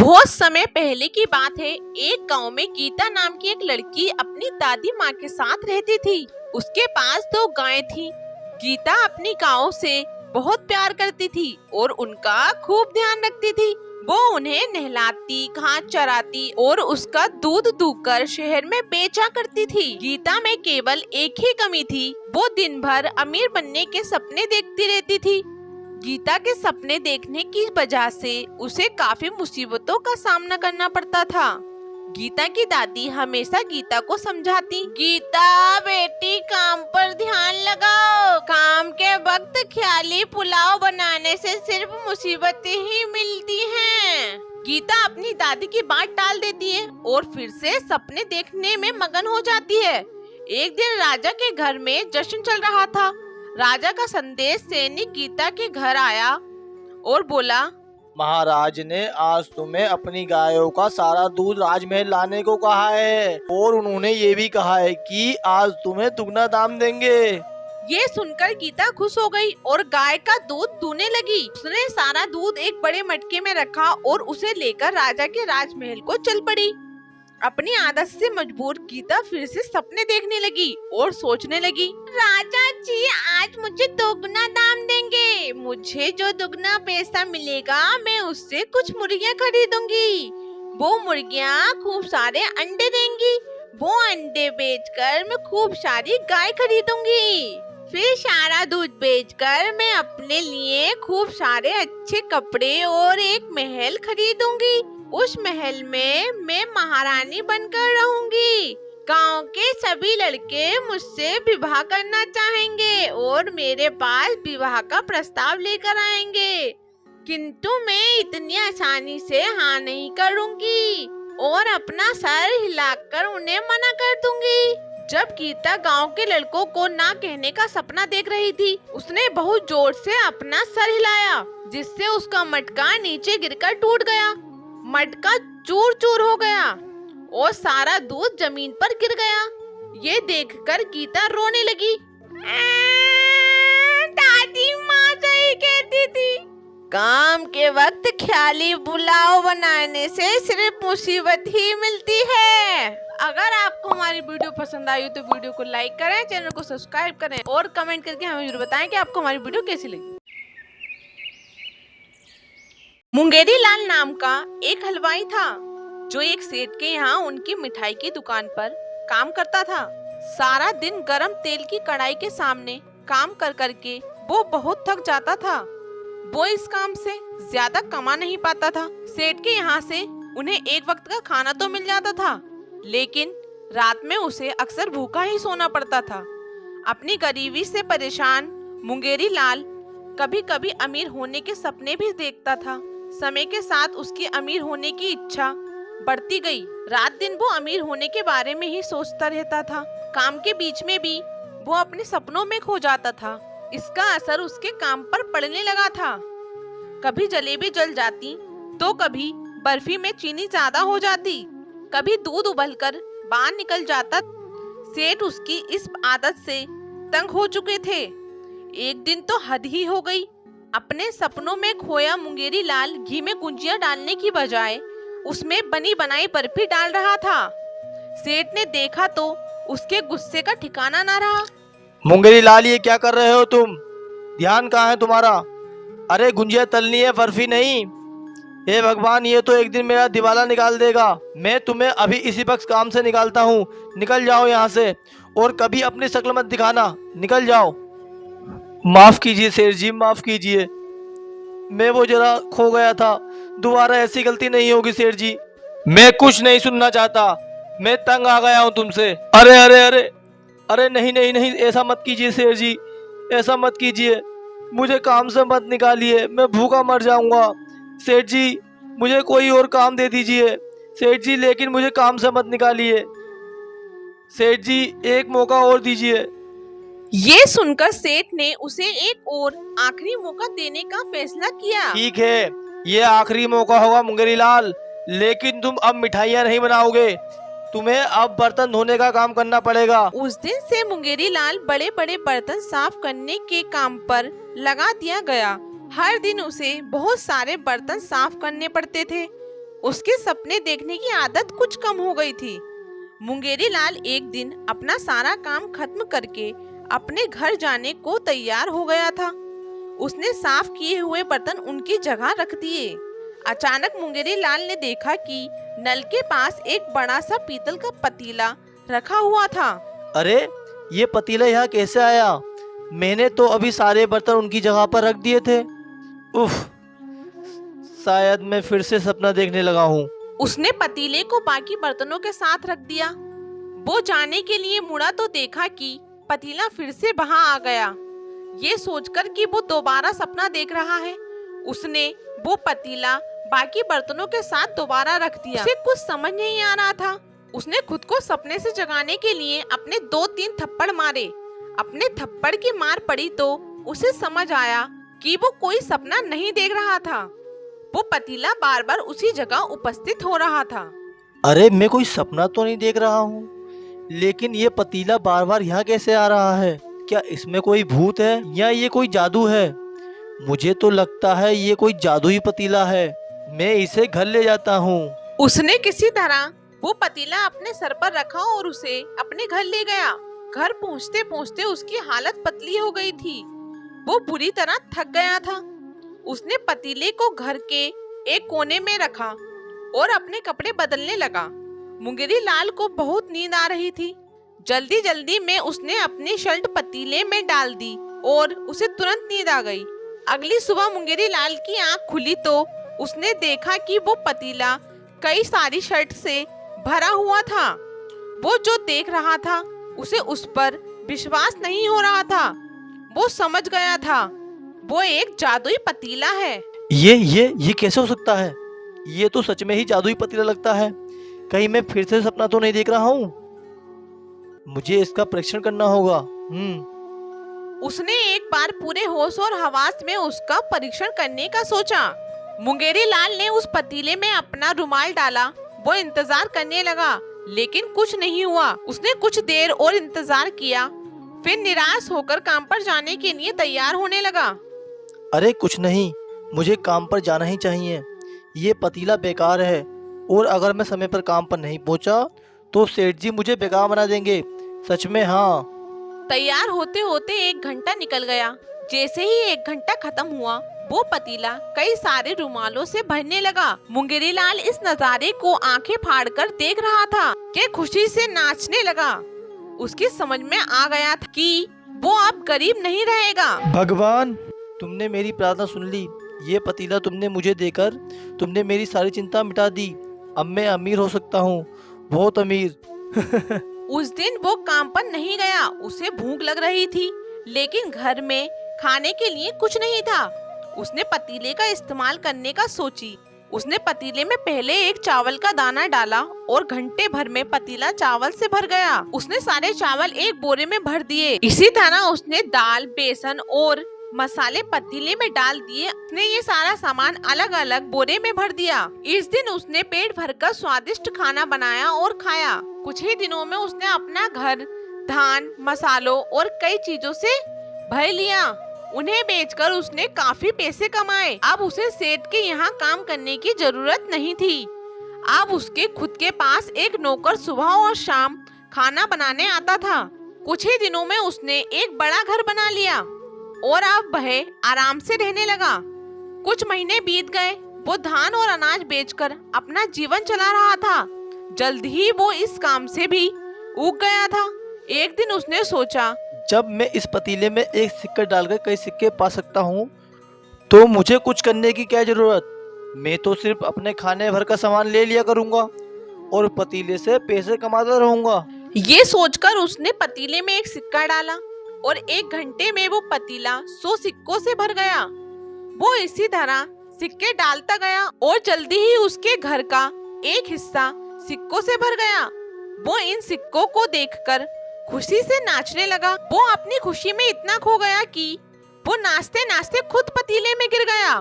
बहुत समय पहले की बात है। एक गांव में गीता नाम की एक लड़की अपनी दादी माँ के साथ रहती थी। उसके पास 2 गायें थी। गीता अपनी गायों से बहुत प्यार करती थी और उनका खूब ध्यान रखती थी। वो उन्हें नहलाती, घास चराती और उसका दूध दूहकर शहर में बेचा करती थी। गीता में केवल एक ही कमी थी, वो दिन भर अमीर बनने के सपने देखती रहती थी। गीता के सपने देखने की वजह से उसे काफी मुसीबतों का सामना करना पड़ता था। गीता की दादी हमेशा गीता को समझाती, गीता बेटी काम पर ध्यान लगाओ, काम के वक्त ख्याली पुलाव बनाने से सिर्फ मुसीबतें ही मिलती हैं। गीता अपनी दादी की बात टाल देती है और फिर से सपने देखने में मगन हो जाती है। एक दिन राजा के घर में जश्न चल रहा था। राजा का संदेश सैनिक गीता के घर आया और बोला, महाराज ने आज तुम्हें अपनी गायों का सारा दूध राजमहल लाने को कहा है और उन्होंने ये भी कहा है कि आज तुम्हें दुगना दाम देंगे। ये सुनकर गीता खुश हो गई और गाय का दूध दूहने लगी। उसने सारा दूध एक बड़े मटके में रखा और उसे लेकर राजा के राजमहल को चल पड़ी। अपनी आदत से मजबूर गीता फिर से सपने देखने लगी और सोचने लगी, राजा जी आज मुझे दोगुना दाम देंगे। मुझे जो दुगना पैसा मिलेगा मैं उससे कुछ मुर्गियाँ खरीदूंगी। वो मुर्गियाँ खूब सारे अंडे देंगी। वो अंडे बेचकर मैं खूब सारी गाय खरीदूंगी। फिर सारा दूध बेचकर मैं अपने लिए खूब सारे अच्छे कपड़े और एक महल खरीदूंगी। उस महल में मैं महारानी बनकर रहूंगी। गांव के सभी लड़के मुझसे विवाह करना चाहेंगे और मेरे पास विवाह का प्रस्ताव लेकर आएंगे, किंतु मैं इतनी आसानी से हाँ नहीं करूंगी और अपना सर हिलाकर उन्हें मना कर दूंगी। जब गीता गांव के लड़कों को ना कहने का सपना देख रही थी, उसने बहुत जोर से अपना सर हिलाया, जिससे उसका मटका नीचे गिरकर टूट गया। मटका चूर चूर हो गया और सारा दूध जमीन पर गिर गया। ये देखकर गीता रोने लगी। दादी माँ सही कहती थी, काम के वक्त ख्याली पुलाव बनाने से सिर्फ मुसीबत ही मिलती है। अगर आपको हमारी वीडियो पसंद आई तो वीडियो को लाइक करें, चैनल को सब्सक्राइब करें और कमेंट करके हमें जरूर बताएं कि आपको हमारी वीडियो कैसी लगी। मुंगेरी लाल नाम का एक हलवाई था जो एक सेठ के यहाँ उनकी मिठाई की दुकान पर काम करता था। सारा दिन गरम तेल की कढ़ाई के सामने काम कर करके वो बहुत थक जाता था। वो इस काम से ज्यादा कमा नहीं पाता था। सेठ के यहाँ से उन्हें एक वक्त का खाना तो मिल जाता था, लेकिन रात में उसे अक्सर भूखा ही सोना पड़ता था। अपनी गरीबी से परेशान मुंगेरी लाल कभी कभी अमीर होने के सपने भी देखता था। समय के साथ उसकी अमीर होने की इच्छा बढ़ती गई। रात दिन वो अमीर होने के बारे में ही सोचता रहता था। काम के बीच में भी वो अपने सपनों में खो जाता था। इसका असर उसके काम पर पड़ने लगा था। कभी जलेबी जल जाती तो कभी बर्फी में चीनी ज्यादा हो जाती, कभी दूध उबलकर बाहर निकल जाता। सेठ उसकी इस आदत से तंग हो चुके थे। एक दिन तो हद ही हो गई। अपने सपनों में खोया मुंगेरी लाल घी में गुंजिया डालने की बजाय उसमें बनी बनाई बर्फी डाल रहा था। सेठ ने देखा तो उसके गुस्से का ठिकाना ना रहा। मुंगेरी लाल, ये क्या कर रहे हो तुम? ध्यान कहाँ है तुम्हारा? अरे गुंजिया तलनी है, बर्फी नहीं। हे भगवान, ये तो एक दिन मेरा दिवाला निकाल देगा। मैं तुम्हें अभी इसी वक्त काम से निकालता हूँ। निकल जाओ यहाँ से और कभी अपनी शक्ल मत दिखाना। निकल जाओ। माफ कीजिए सेठ जी, माफ कीजिए। मैं वो जरा खो गया था। दोबारा ऐसी गलती नहीं होगी सेठ जी। मैं कुछ नहीं सुनना चाहता। मैं तंग आ गया हूँ तुमसे। अरे अरे अरे अरे नहीं नहीं नहीं, ऐसा मत कीजिए सेठ जी, ऐसा मत कीजिए। मुझे काम से मत निकालिए, मैं भूखा मर जाऊंगा। सेठ जी मुझे कोई और काम दे दीजिए। सेठ जी लेकिन मुझे काम से मत निकालिए। सेठ जी एक मौका और दीजिए। ये सुनकर सेठ ने उसे एक और आखिरी मौका देने का फैसला किया। ठीक है, ये आखिरी मौका होगा मुंगेरी लाल, लेकिन तुम अब मिठाइयाँ नहीं बनाओगे। तुम्हें अब बर्तन धोने का काम करना पड़ेगा। उस दिन से मुंगेरी लाल बड़े बड़े बर्तन साफ करने के काम पर लगा दिया गया। हर दिन उसे बहुत सारे बर्तन साफ करने पड़ते थे। उसके सपने देखने की आदत कुछ कम हो गई थी। मुंगेरी लाल एक दिन अपना सारा काम खत्म करके अपने घर जाने को तैयार हो गया था। उसने साफ किए हुए बर्तन उनकी जगह रख दिए। अचानक मुंगेरी लाल ने देखा कि नल के पास एक बड़ा सा पीतल का पतीला रखा हुआ था। अरे ये पतीला यहाँ कैसे आया? मैंने तो अभी सारे बर्तन उनकी जगह पर रख दिए थे। उफ, शायद मैं फिर से सपना देखने लगा हूँ। उसने पतीले को बाकी बर्तनों के साथ रख दिया। वो जाने के लिए मुड़ा तो देखा कि पतीला फिर से वहां आ गया। ये सोचकर कि वो दोबारा सपना देख रहा है, उसने वो पतीला बाकी बर्तनों के साथ दोबारा रख दिया। उसे कुछ समझ नहीं आ रहा था। उसने खुद को सपने से जगाने के लिए अपने 2-3 थप्पड़ मारे। अपने थप्पड़ की मार पड़ी तो उसे समझ आया कि वो कोई सपना नहीं देख रहा था। वो पतीला बार बार उसी जगह उपस्थित हो रहा था। अरे मैं कोई सपना तो नहीं देख रहा हूँ, लेकिन ये पतीला बार बार यहाँ कैसे आ रहा है? क्या इसमें कोई भूत है या ये कोई जादू है? मुझे तो लगता है ये कोई जादुई पतीला है। मैं इसे घर ले जाता हूँ। उसने किसी तरह वो पतीला अपने सर पर रखा और उसे अपने घर ले गया। घर पहुँचते पहुँचते उसकी हालत पतली हो गई थी। वो बुरी तरह थक गया था। उसने पतीले को घर के एक कोने में रखा और अपने कपड़े बदलने लगा। मुंगेरी लाल को बहुत नींद आ रही थी। जल्दी जल्दी में उसने अपनी शर्ट पतीले में डाल दी और उसे तुरंत नींद आ गई। अगली सुबह मुंगेरी लाल की आंख खुली तो उसने देखा कि वो पतीला कई सारी शर्ट से भरा हुआ था। वो जो देख रहा था उसे उस पर विश्वास नहीं हो रहा था। वो समझ गया था वो एक जादुई पतीला है। ये कैसे हो सकता है? ये तो सच में ही जादुई पतीला लगता है। कहीं मैं फिर से सपना तो नहीं देख रहा हूँ? मुझे इसका परीक्षण करना होगा। उसने एक बार पूरे होश और हवास में उसका परीक्षण करने का सोचा। मुंगेरी लाल ने उस पतीले में अपना रुमाल डाला। वो इंतजार करने लगा, लेकिन कुछ नहीं हुआ। उसने कुछ देर और इंतजार किया, फिर निराश होकर काम पर जाने के लिए तैयार होने लगा। अरे कुछ नहीं, मुझे काम पर जाना ही चाहिए। ये पतीला बेकार है और अगर मैं समय पर काम पर नहीं पहुंचा तो सेठ जी मुझे बेकार बना देंगे। सच में हाँ। तैयार होते होते 1 घंटा निकल गया। जैसे ही 1 घंटा खत्म हुआ वो पतीला कई सारे रुमालों से भरने लगा। मुंगेरी लाल इस नजारे को आंखें फाड़कर देख रहा था कि खुशी से नाचने लगा। उसकी समझ में आ गया था कि वो अब गरीब नहीं रहेगा। भगवान, तुमने मेरी प्रार्थना सुन ली। ये पतीला तुमने मुझे देकर तुमने मेरी सारी चिंता मिटा दी। अब मैं अमीर हो सकता हूँ, बहुत अमीर। उस दिन वो काम पर नहीं गया। उसे भूख लग रही थी, लेकिन घर में खाने के लिए कुछ नहीं था। उसने पतीले का इस्तेमाल करने का सोची। उसने पतीले में पहले एक चावल का दाना डाला और घंटे भर में पतीला चावल से भर गया। उसने सारे चावल एक बोरे में भर दिए। इसी तरह उसने दाल, बेसन और मसाले पतीले में डाल दिए। उसने ये सारा सामान अलग अलग बोरे में भर दिया। इस दिन उसने पेट भरकर स्वादिष्ट खाना बनाया और खाया। कुछ ही दिनों में उसने अपना घर धान, मसालों और कई चीजों से भर लिया। उन्हें बेचकर उसने काफी पैसे कमाए। अब उसे सेठ के यहाँ काम करने की जरूरत नहीं थी। अब उसके खुद के पास एक नौकर सुबह और शाम खाना बनाने आता था। कुछ ही दिनों में उसने एक बड़ा घर बना लिया और अब वह आराम से रहने लगा। कुछ महीने बीत गए। वो धान और अनाज बेचकर अपना जीवन चला रहा था। जल्द ही वो इस काम से भी ऊब गया था। एक दिन उसने सोचा, जब मैं इस पतीले में एक सिक्का डालकर कई सिक्के पा सकता हूँ तो मुझे कुछ करने की क्या जरूरत। मैं तो सिर्फ अपने खाने भर का सामान ले लिया करूँगा और पतीले से पैसे कमाता रहूँगा। ये सोचकर उसने पतीले में एक सिक्का डाला और 1 घंटे में वो पतीला 100 सिक्कों से भर गया। वो इसी तरह सिक्के डालता गया और जल्दी ही उसके घर का एक हिस्सा सिक्कों से भर गया। वो इन सिक्कों को देखकर खुशी से नाचने लगा। वो अपनी खुशी में इतना खो गया कि वो नाचते नाचते खुद पतीले में गिर गया।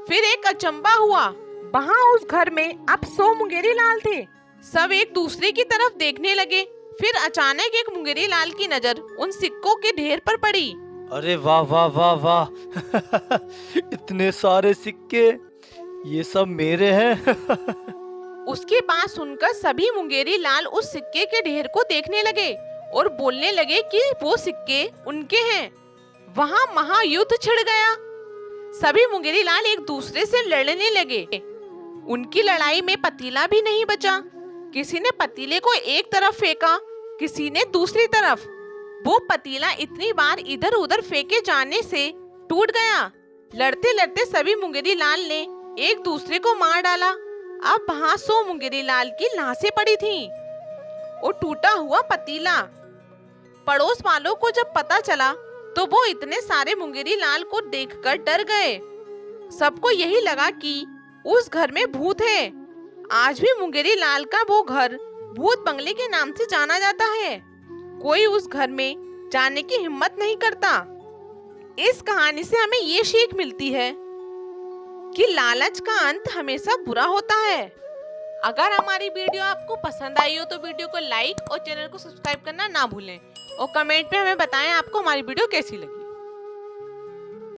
फिर एक अचंबा हुआ। वहाँ उस घर में अब 100 मुंगेरी लाल थे। सब एक दूसरे की तरफ देखने लगे। फिर अचानक एक मुंगेरी लाल की नजर उन सिक्कों के ढेर पर पड़ी। अरे वाह वाह वाह वाह। इतने सारे सिक्के, ये सब मेरे हैं। उसकी बात सुनकर सभी मुंगेरी लाल उस सिक्के के ढेर को देखने लगे और बोलने लगे कि वो सिक्के उनके हैं। वहाँ महायुद्ध छिड़ गया। सभी मुंगेरी लाल एक दूसरे से लड़ने लगे। उनकी लड़ाई में पतीला भी नहीं बचा। किसी ने पतीले को एक तरफ फेंका, किसी ने दूसरी तरफ। वो पतीला इतनी बार इधर उधर फेंके जाने से टूट गया। लड़ते लड़ते सभी मुंगेरी लाल ने एक दूसरे को मार डाला। अब वहाँ 100 मुंगेरी लाल की लाशें पड़ी थीं और टूटा हुआ पतीला। पड़ोस वालों को जब पता चला तो वो इतने सारे मुंगेरी लाल को देखकर डर गए। सबको यही लगा कि उस घर में भूत है। आज भी मुंगेरी लाल का वो घर भूत बंगले के नाम से जाना जाता है। कोई उस घर में जाने की हिम्मत नहीं करता। इस कहानी से हमें ये सीख मिलती है कि लालच का अंत हमेशा बुरा होता है। अगर हमारी वीडियो आपको पसंद आई हो तो वीडियो को लाइक और चैनल को सब्सक्राइब करना ना भूलें और कमेंट में हमें बताएं आपको हमारी वीडियो कैसी लगी।